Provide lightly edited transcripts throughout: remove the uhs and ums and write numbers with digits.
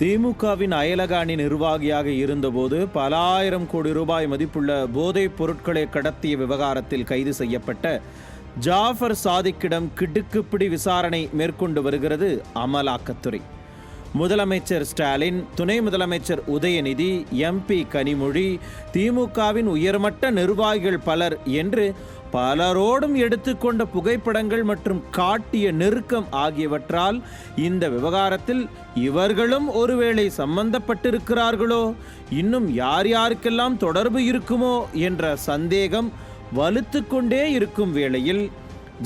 திமுகவின் அயலக அணி நிர்வாகியாக இருந்தபோது பல ஆயிரம் கோடி ரூபாய் மதிப்புள்ள போதைப் பொருட்களை கடத்திய விவகாரத்தில் கைது செய்யப்பட்ட ஜாஃபர் சாதிக்கிடம் கிடுக்குப்பிடி விசாரணை மேற்கொண்டு வருகிறது அமலாக்கத்துறை. முதலமைச்சர் ஸ்டாலின், துணை முதலமைச்சர் உதயநிதி, எம்பி கனிமொழி, திமுகவின் உயர்மட்ட நிர்வாகிகள் பலர் என்று பலரோடும் எடுத்துக்கொண்ட புகைப்படங்கள் மற்றும் காட்டிய நெருக்கம் ஆகியவற்றால் இந்த விவகாரத்தில் இவர்களும் ஒருவேளை சம்பந்தப்பட்டிருக்கிறார்களோ, இன்னும் யார் யாருக்கெல்லாம் தொடர்பு இருக்குமோ என்ற சந்தேகம் வலுத்து கொண்டே இருக்கும் வேளையில்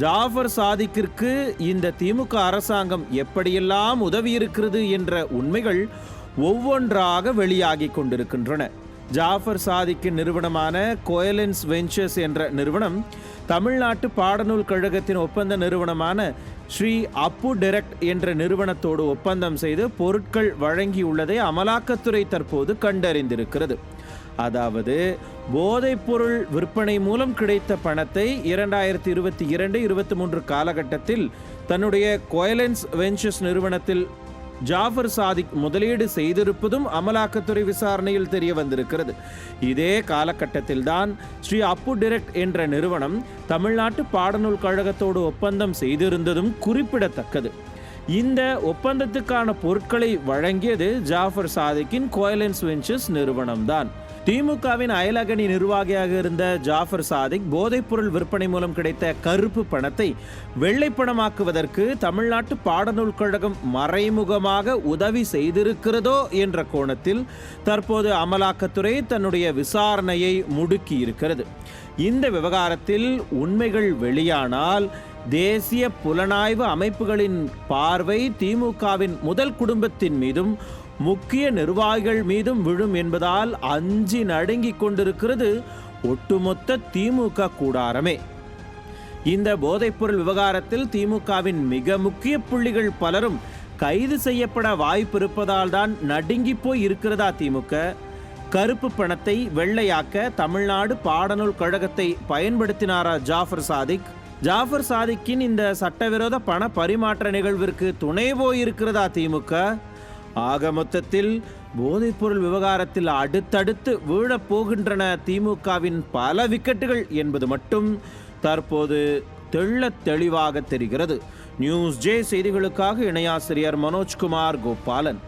ஜாஃபர் சாதிக்கிற்கு இந்த திமுக அரசாங்கம் எப்படியெல்லாம் உதவி இருக்கிறது என்ற உண்மைகள் ஒவ்வொன்றாக வெளியாகி கொண்டிருக்கின்றன. ஜாஃபர் சாதிக்கின் நிறுவனமான கோயலன்ஸ் வெஞ்சர்ஸ் என்ற நிறுவனம் தமிழ்நாட்டு பாடநூல் கழகத்தின் ஒப்பந்த நிறுவனமான ஸ்ரீ அப்பு டைரக்ட் என்ற நிறுவனத்தோடு ஒப்பந்தம் செய்து பொருட்கள் வழங்கியுள்ளதை அமலாக்கத்துறை தற்போது கண்டறிந்திருக்கிறது. அதாவது போதைப்பொருள் விற்பனை மூலம் கிடைத்த பணத்தை 2022-23 காலகட்டத்தில் தன்னுடைய கோயலன்ஸ் வெஞ்சர்ஸ் நிறுவனத்தில் ஜாஃபர் சாதிக் முதலீடு செய்திருப்பதும் அமலாக்கத்துறை விசாரணையில் தெரிய வந்திருக்கிறது. இதே காலகட்டத்தில் தான் ஸ்ரீ அப்பு டைரக்ட் என்ற நிறுவனம் தமிழ்நாட்டு பாடநூல் கழகத்தோடு ஒப்பந்தம் செய்திருந்ததும் குறிப்பிடத்தக்கது. இந்த ஒப்பந்தத்துக்கான பொருட்களை வழங்கியது ஜாஃபர் சாதிக்கின் கோயலன்ஸ் வெஞ்சர்ஸ் நிறுவனம்தான். திமுகவின் அயலகணி நிர்வாகியாக இருந்த ஜாஃபர் சாதிக் போதைப்பொருள் விற்பனை மூலம் கிடைத்த கருப்பு பணத்தை வெள்ளைப்பணமாக்குவதற்கு தமிழ்நாட்டு பாடநூல் கழகம் மறைமுகமாக உதவி செய்திருக்கிறதோ என்ற கோணத்தில் தற்போது அமலாக்கத்துறை தன்னுடைய விசாரணையை முடுக்கி இருக்கிறது. இந்த விவகாரத்தில் உண்மைகள் வெளியானால் தேசிய புலனாய்வு அமைப்புகளின் பார்வை திமுகவின் முதல் குடும்பத்தின் மீதும் முக்கிய நிர்வாகிகள் மீதும் விழும் என்பதால் அஞ்சி நடுங்கிக் கொண்டிருக்கிறது ஒட்டுமொத்த திமுக கூடாரமே. இந்த போதைப்பொருள் விவகாரத்தில் திமுகவின் மிக முக்கிய புள்ளிகள் பலரும் கைது செய்யப்பட வாய்ப்பு இருப்பதால் தான் நடுங்கி போய் இருக்கிறதா திமுக? கருப்பு பணத்தை வெள்ளையாக்க தமிழ்நாடு பாடநூல் கழகத்தை பயன்படுத்தினாரா ஜாஃபர் சாதிக்? ஜாஃபர் சாதிக்கின் இந்த சட்டவிரோத பண பரிமாற்ற நிகழ்விற்கு துணை போயிருக்கிறதா திமுக? ஆக மொத்தத்தில் போதைப்பொருள் விவகாரத்தில் அடுத்தடுத்து வீழப் போகின்றன திமுகவின் பல விக்கெட்டுகள் என்பது மட்டும் தற்போது தெள்ளத் தெளிவாக தெரிகிறது. நியூஸ் ஜே செய்திகளுக்காக இணையாசிரியர் மனோஜ்குமார் கோபாலன்.